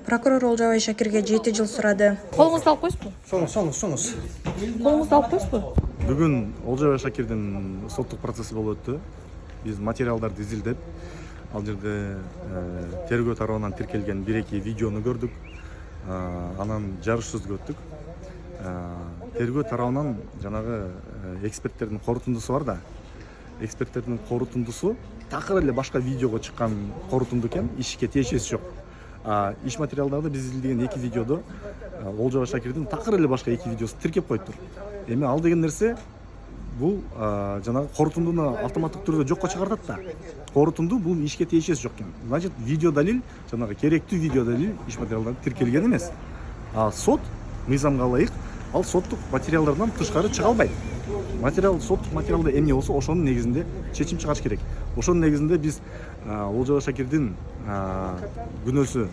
Прокурор Олжабай Шакирге 7 жыл сурады. Колуңузду алып коесузбу? Соңуз. Колуңузду алып коесузбу? Бүгүн Олжабай Шакирдин соттук процесси болуп өттү. Биз материалдарды изилдеп, ал жерде тергөө тарабынан тиркелген 1-2 видеону көрдүк. Анан жарыш сөзгө өттүк. Тергөө тарабынан жанагы эксперттердин корутундусу бар да. Эксперттердин корутундусу такыр эле башка видеого чыккан корутунду экен, ишке тиешеси жок. Иш материалдарды биз изилдеген 2 видеодо Олжабай Шакирдин такыр эле башка 2 видеосу тиркеп коюптур. Эми ал деген нерсе бул жанагы корутундуну автоматтык түрдө жокко чыгартат да. Корутунду бул ишке тиешеси жок экен. Значит, видео далил, жанагы керектүү видео далил иш материалдары тиркелген эмес. Сот мыйзамга ылайык ал соттук материалдардан тышкары чыга албайт. Соттук материалда эмне болсо ошонун негизинде чечим чыгарыш керек. Ошонун негизинде биз Олжабай Шакирдин күнөөсү